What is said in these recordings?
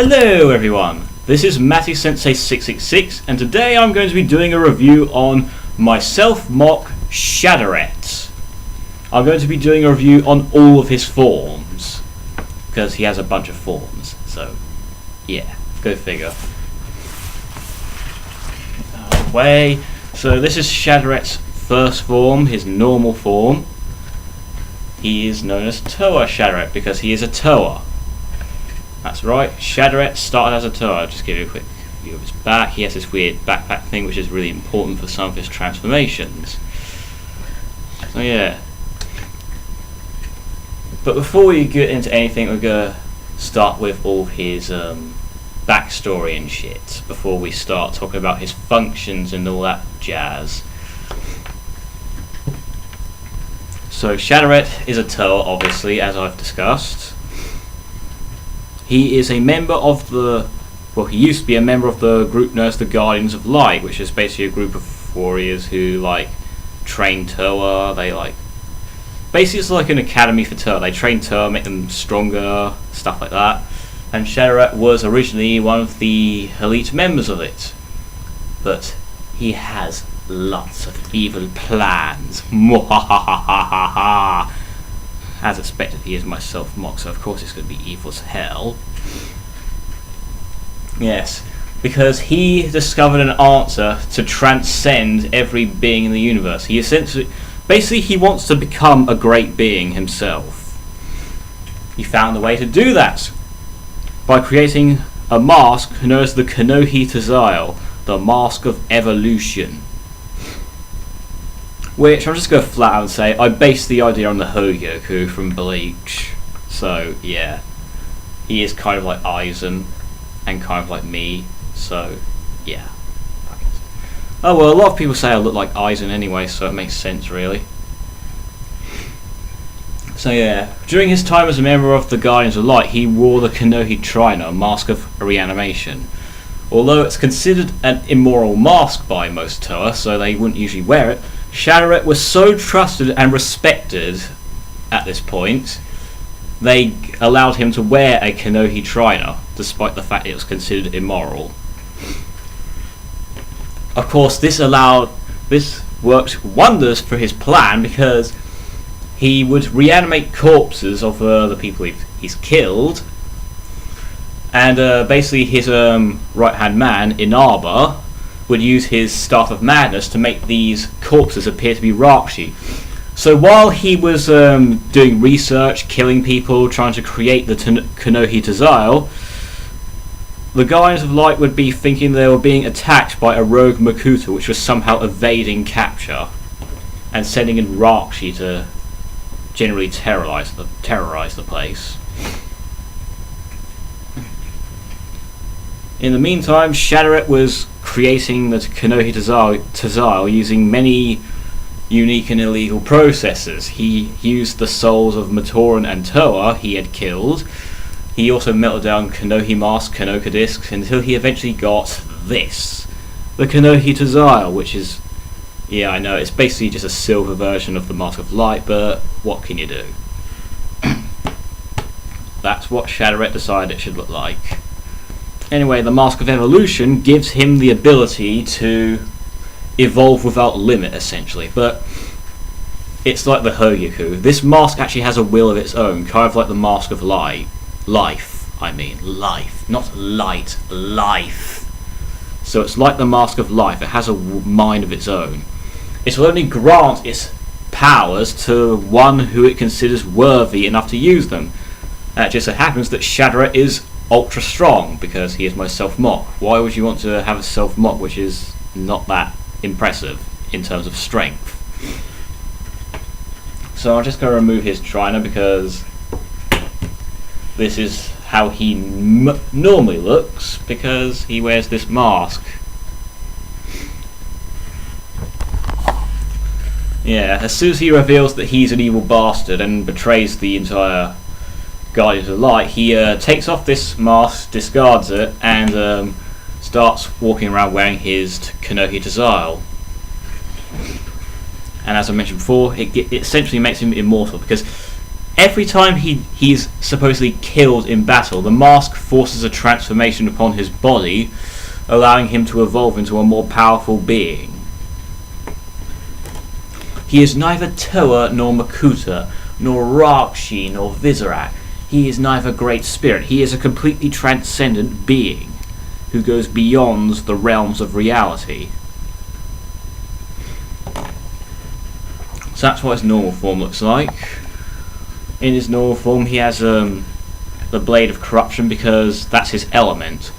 Hello everyone, this is Matty Sensei 666 and today I'm going to be doing a review on my self-MOC Xadiret. I'm going to be doing a review on all of his forms, because he has a bunch of forms, so yeah, go figure. Away. So this is Xadiret's first form, his normal form. He is known as Toa Xadiret because he is a Toa. That's right, Xadiret started as a Toa. I'll just give you a quick view of his back. He has this weird backpack thing which is really important for some of his transformations. So yeah. But before we get into anything, we're going to start with all his backstory and shit before we start talking about his functions and all that jazz. So Xadiret is a Toa, obviously, as I've discussed. He is a member of he used to be a member of the group known as the Guardians of Light, which is basically a group of warriors who train Toa. Basically it's like an academy for Toa. They train Toa, make them stronger, stuff like that. And Xadiret was originally one of the elite members of it. But he has lots of evil plans. Mwahahahaha. As expected, he is my self-MOC, so of course it's going to be evil as hell. Yes, because he discovered an answer to transcend every being in the universe. He basically he wants to become a great being himself. He found a way to do that by creating a mask known as the Kanohi Tazile, the Mask of Evolution. Which I'm just going to flat out say I based the idea on the Hogyoku from Bleach. So yeah, he is kind of like Aizen and kind of like me. So yeah. Oh well, a lot of people say I look like Aizen anyway, so it makes sense really. So yeah, during his time as a member of the Guardians of Light, he wore the Kanohi Trainer, Mask of Reanimation. Although it's considered an immoral mask by most Toa, so they wouldn't usually wear it, Xadiret was so trusted and respected at this point, they allowed him to wear a Kanohi Trainer, despite the fact it was considered immoral. Of course, this worked wonders for his plan, because he would reanimate corpses of the people he's killed, and basically his right-hand man, Inaba, would use his Staff of Madness to make these corpses appear to be Rakshi. So while he was doing research, killing people, trying to create the Kanohi Tazile, the Guardians of Light would be thinking they were being attacked by a rogue Makuta, which was somehow evading capture and sending in Rakshi to generally terrorize the place. In the meantime, Xadiret was creating the Kanohi Tazile using many unique and illegal processes. He used the souls of Matoran and Toa he had killed. He also melted down Kanohi Mask, Kanoka discs, until he eventually got this, the Kanohi Tazile, which is, yeah, I know, it's basically just a silver version of the Mask of Light, but what can you do? That's what Xadiret decided it should look like. Anyway, the Mask of Evolution gives him the ability to evolve without limit, essentially. But it's like the Hogyoku. This mask actually has a will of its own, kind of like the Mask of Life. Life. Not light. Life. So it's like the Mask of Life. It has a mind of its own. It will only grant its powers to one who it considers worthy enough to use them. And it just so happens that Xadiret is ultra strong because he is my self-MOC. Why would you want to have a self-MOC which is not that impressive in terms of strength? So I'm just going to remove his trainer because this is how he normally looks, because he wears this mask. Yeah, as soon as he reveals that he's an evil bastard and betrays the entire Guardians of Light, he takes off this mask, discards it, and starts walking around wearing his Kanohi Tazile. And as I mentioned before, it essentially makes him immortal, because every time he's supposedly killed in battle, the mask forces a transformation upon his body, allowing him to evolve into a more powerful being. He is neither Toa nor Makuta, nor Rakshi nor Viserak. He is neither Great Spirit. He is a completely transcendent being who goes beyond the realms of reality. So that's what his normal form looks like. In his normal form he has the Blade of Corruption because that's his element.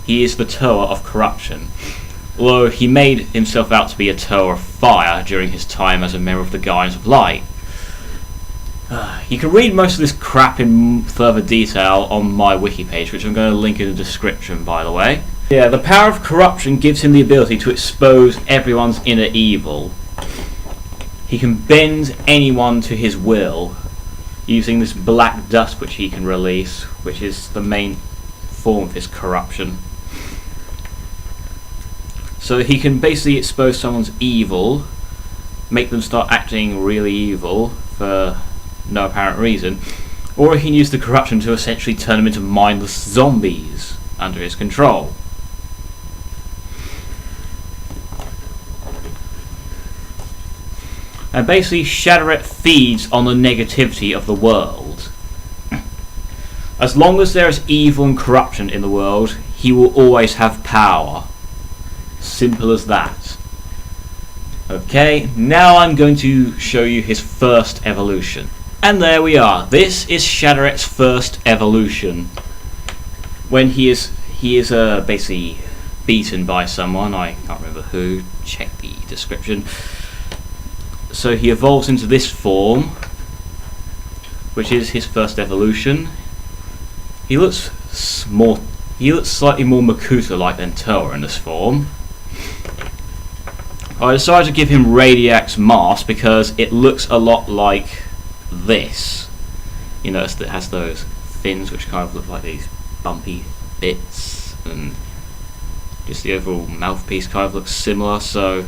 He is the Toa of Corruption. Although he made himself out to be a Toa of Fire during his time as a member of the Guardians of Light. You can read most of this crap in further detail on my wiki page, which I'm going to link in the description, by the way. Yeah, the power of corruption gives him the ability to expose everyone's inner evil. He can bend anyone to his will using this black dust which he can release, which is the main form of his corruption. So he can basically expose someone's evil, make them start acting really evil for no apparent reason, or he can use the corruption to essentially turn them into mindless zombies under his control. And basically Xadiret feeds on the negativity of the world. As long as there is evil and corruption in the world, he will always have power. Simple as that. Okay, now I'm going to show you his first evolution. And there we are. This is Xadiret's first evolution. When he is basically beaten by someone, I can't remember who, check the description. So he evolves into this form, which is his first evolution. He looks slightly more Makuta-like than Toa in this form. I decided to give him Radiac's mask because it looks a lot like this. You notice that it has those fins which kind of look like these bumpy bits, and just the overall mouthpiece kind of looks similar. So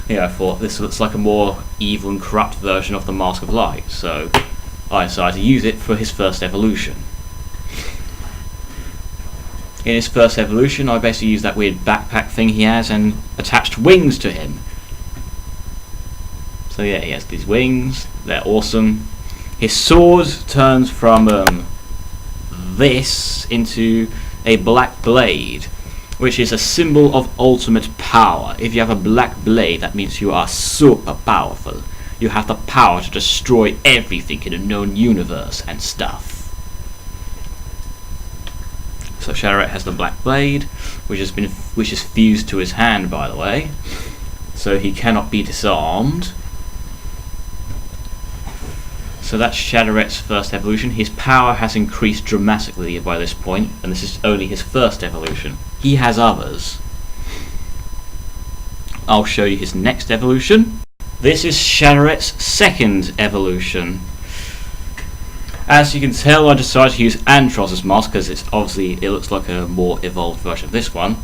yeah, I thought this looks like a more evil and corrupt version of the Mask of Light, so I decided to use it for his first evolution. In his first evolution, I basically used that weird backpack thing he has and attached wings to him. So yeah, he has these wings, they're awesome. His sword turns from this into a black blade, which is a symbol of ultimate power. If you have a black blade, that means you are super powerful. You have the power to destroy everything in a known universe and stuff. So Xadiret has the black blade, which is fused to his hand, by the way, so he cannot be disarmed. So that's Xadiret's first evolution. His power has increased dramatically by this point, and this is only his first evolution. He has others. I'll show you his next evolution. This is Xadiret's second evolution. As you can tell, I decided to use Antros's mask because it looks like a more evolved version of this one.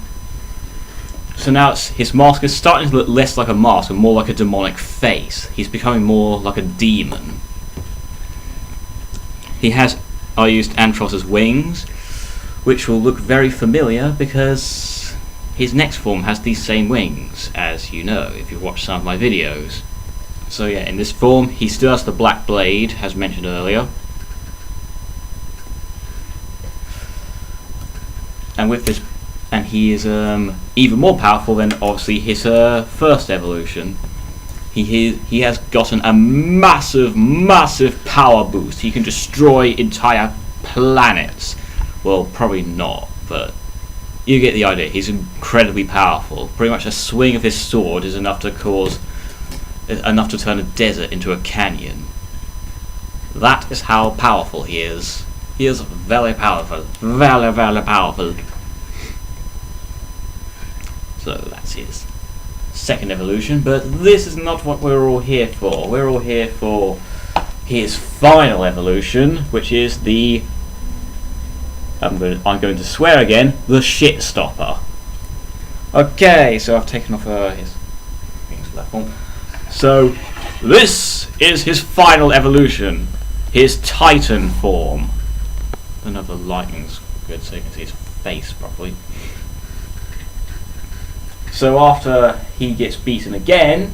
So now his mask is starting to look less like a mask and more like a demonic face. He's becoming more like a demon. I used Antros's wings, which will look very familiar because his next form has these same wings, as you know if you've watched some of my videos. So yeah, in this form he still has the black blade, as mentioned earlier. And with this, and he is even more powerful than obviously his first evolution. He has gotten a massive power boost. He can destroy entire planets. Well, probably not, but you get the idea. He's incredibly powerful. Pretty much a swing of his sword is enough to turn a desert into a canyon. That is how powerful he is. He is very powerful. Very powerful. So that's his second evolution, but this is not what we're all here for. We're all here for his final evolution, which is the I'm going to swear again, the shit stopper. Okay, so I've taken off his wings for that one. So this is his final evolution. his Titan form. I don't know if the lighting's good so you can see his face properly. So after he gets beaten again,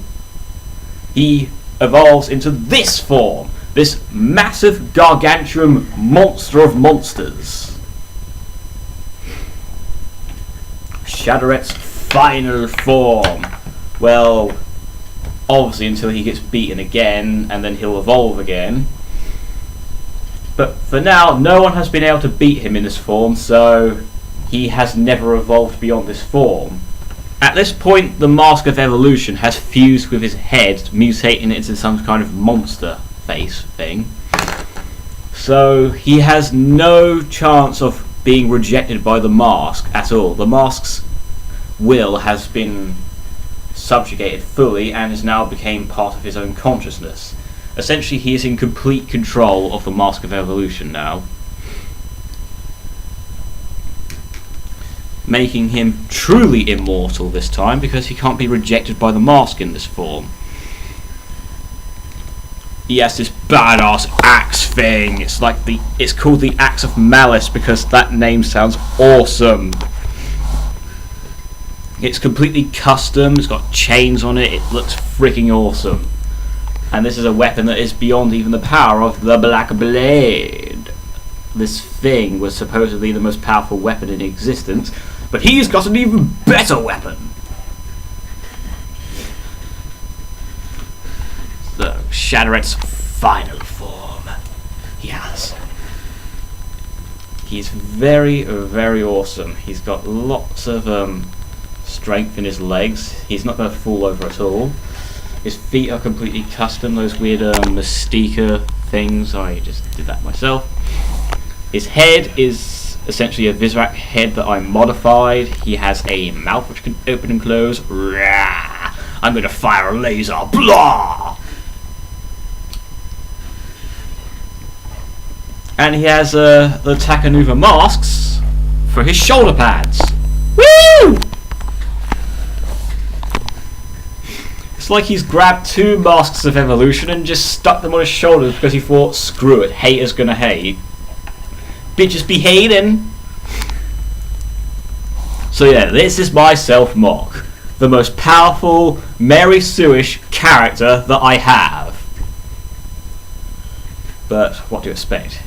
he evolves into this form, this massive gargantuan monster of monsters. Xadiret's final form. Well, obviously until he gets beaten again, and then he'll evolve again. But for now, no one has been able to beat him in this form, so he has never evolved beyond this form. At this point, the Mask of Evolution has fused with his head, mutating it into some kind of monster face thing. So he has no chance of being rejected by the mask at all. The mask's will has been subjugated fully and has now become part of his own consciousness. Essentially, he is in complete control of the Mask of Evolution now, making him truly immortal this time because he can't be rejected by the mask in this form. He has this badass axe thing. It's called the Axe of Malice because that name sounds awesome. It's completely custom, it's got chains on it, it looks freaking awesome. And this is a weapon that is beyond even the power of the Black Blade. This thing was supposedly the most powerful weapon in existence, but he's got an even better weapon. So, Xadiret's final form. Yes. He's very, very awesome. He's got lots of strength in his legs. He's not going to fall over at all. His feet are completely custom, those weird Mystica things. I just did that myself. His head is essentially a Vizrak head that I modified. He has a mouth which can open and close. Rah! I'm going to fire a laser. Blah! And he has the Takanuva masks for his shoulder pads. Woo! It's like he's grabbed two masks of evolution and just stuck them on his shoulders because he thought, screw it, haters gonna hate. Bitches be hating. So yeah, this is my self-MOC. The most powerful Mary Sue-ish character that I have. But what do you expect?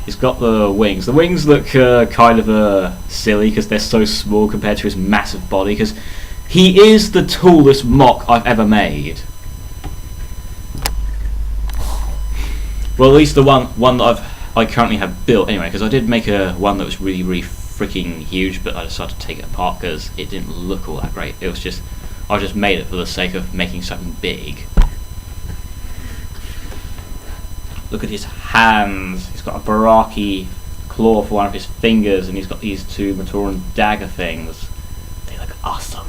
He's got the wings. The wings look kind of silly because they're so small compared to his massive body, because he is the tallest MOC I've ever made. Well, at least the one that I currently have built anyway, because I did make one that was really, really freaking huge, but I decided to take it apart because it didn't look all that great. It was just, I just made it for the sake of making something big. Look at his hands. He's got a Baraki claw for one of his fingers, and he's got these two Matoran dagger things. They look awesome.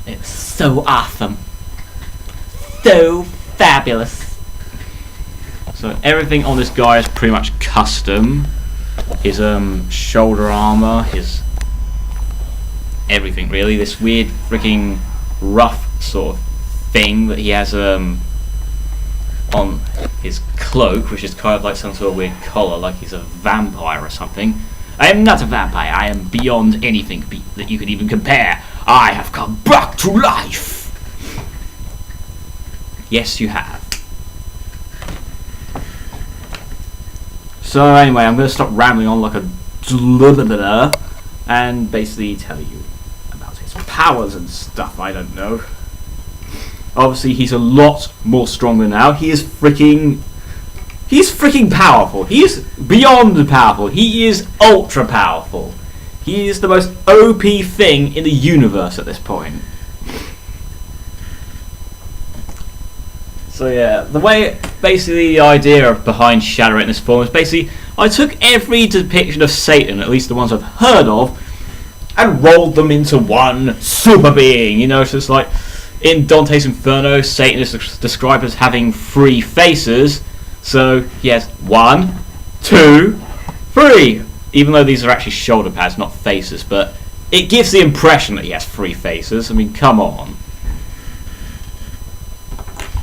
It's so awesome. So fabulous. So everything on this guy is pretty much custom. His shoulder armor, his everything really. This weird freaking rough sort of thing that he has on his cloak, which is kind of like some sort of weird collar, like he's a vampire or something. I am not a vampire. I am beyond anything that you could even compare. I have come back to life. Yes, you have. So anyway, I'm going to stop rambling on like a and basically tell you about his powers and stuff. I don't know. Obviously, he's a lot more stronger now. He's freaking powerful. He is beyond powerful. He is ultra powerful. He is the most OP thing in the universe at this point. So yeah, basically the idea behind Xadiret in this form is basically, I took every depiction of Satan, at least the ones I've heard of, and rolled them into one super being. You know, it's just like, in Dante's Inferno, Satan is described as having 3 faces. So he has 1, 2, 3. Even though these are actually shoulder pads, not faces, but it gives the impression that he has 3 faces. I mean, come on.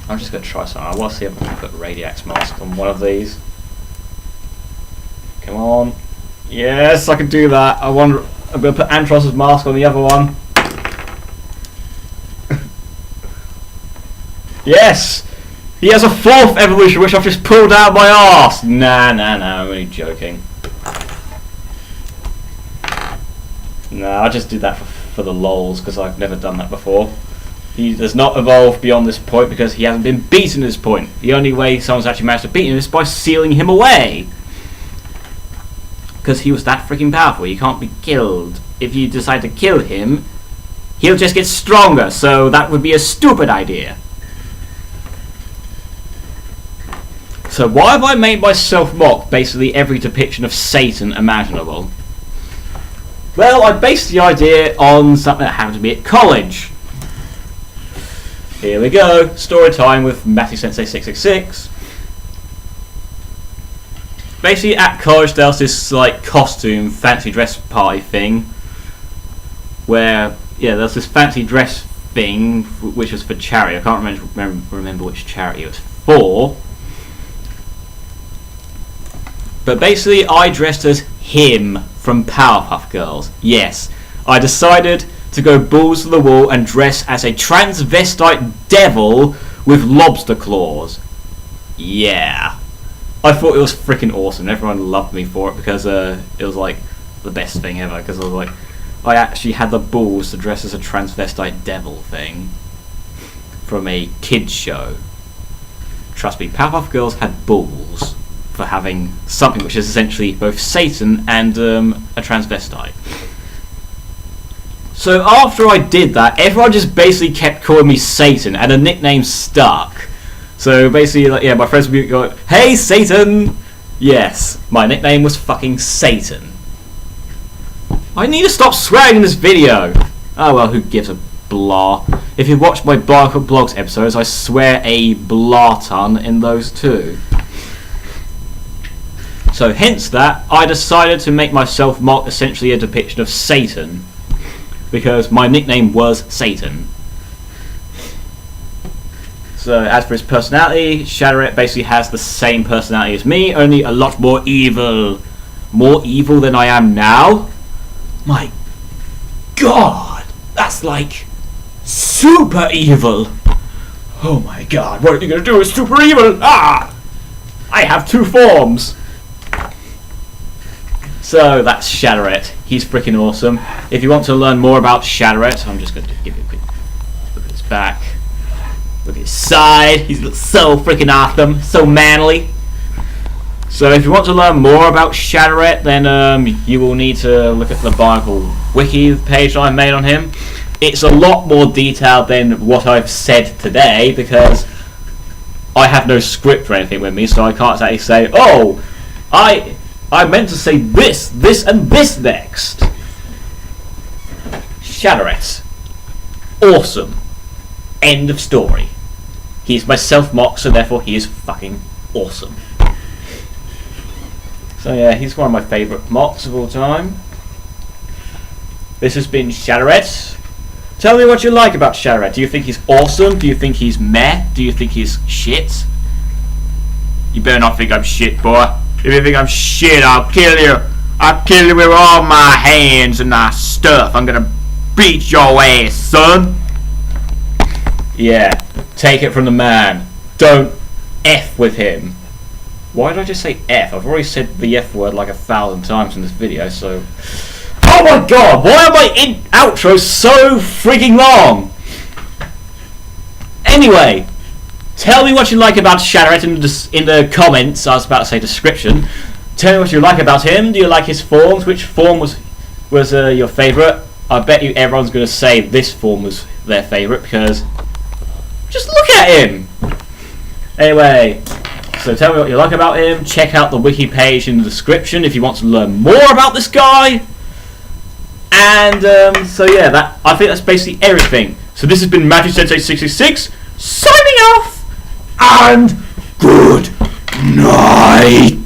I'm just going to try something. I want to see if I can put Radiax mask on one of these. Come on. Yes, I can do that. I'm going to put Antros' mask on the other one. Yes! He has a 4th evolution, which I've just pulled out of my arse! Nah, I'm only joking. Nah, I just did that for the lols, because I've never done that before. He does not evolve beyond this point because he hasn't been beaten at this point. The only way someone's actually managed to beat him is by sealing him away. Because he was that freaking powerful, he can't be killed. If you decide to kill him, he'll just get stronger, so that would be a stupid idea. So why have I made my self-MOC basically every depiction of Satan imaginable? Well, I based the idea on something that happened to me at college. Here we go, story time with Matthew Sensei 666. Basically, at college there was this like costume, fancy dress party thing, where there was this fancy dress thing which was for charity. I can't remember which charity it was for. But basically, I dressed as him from Powerpuff Girls. Yes, I decided to go balls to the wall and dress as a transvestite devil with lobster claws. Yeah. I thought it was freaking awesome. Everyone loved me for it because it was like the best thing ever. Because I was like, I actually had the balls to dress as a transvestite devil thing from a kids show. Trust me, Powerpuff Girls had balls for having something which is essentially both Satan and a transvestite. So after I did that, everyone just basically kept calling me Satan, and the nickname stuck. So basically, like, my friends would be going, "Hey, Satan!" Yes, my nickname was fucking Satan. I need to stop swearing in this video. Oh well, who gives a blah? If you watch my blogs episodes, I swear a blah ton in those too. So hence that, I decided to make my self-MOC essentially a depiction of Satan. Because my nickname was Satan. So as for his personality, Xadiret basically has the same personality as me, only a lot more evil. More evil than I am now? My god! That's like super evil! Oh my god, what are you gonna do with super evil? Ah! I have 2 forms! So that's Xadiret. He's freaking awesome. If you want to learn more about Xadiret, I'm just going to give you a quick look at his back. Look at his side. He's so freaking awesome. So manly. So if you want to learn more about Xadiret, then you will need to look at the Bible wiki page I made on him. It's a lot more detailed than what I've said today because I have no script or anything with me, so I can't actually say, oh, I meant to say this, and this next. Xadiret. Awesome. End of story. He's my self-MOC, so therefore he is fucking awesome. So yeah, he's one of my favourite MOCs of all time. This has been Xadiret. Tell me what you like about Xadiret. Do you think he's awesome? Do you think he's meh? Do you think he's shit? You better not think I'm shit, boy. If you think I'm shit, I'll kill you. I'll kill you with all my hands and my stuff. I'm gonna beat your ass, son. Yeah, take it from the man. Don't F with him. Why did I just say F? I've already said the F word like 1,000 times in this video, so... Oh my god, why are my outros so freaking long? Anyway, tell me what you like about Xadiret in the comments. I was about to say description. Tell me what you like about him. Do you like his forms? Which form was your favourite? I bet you everyone's going to say this form was their favourite because just look at him. Anyway, so tell me what you like about him. Check out the wiki page in the description if you want to learn more about this guy. And so yeah, I think that's basically everything. So this has been Matthew Sensei 666 signing off, and good night.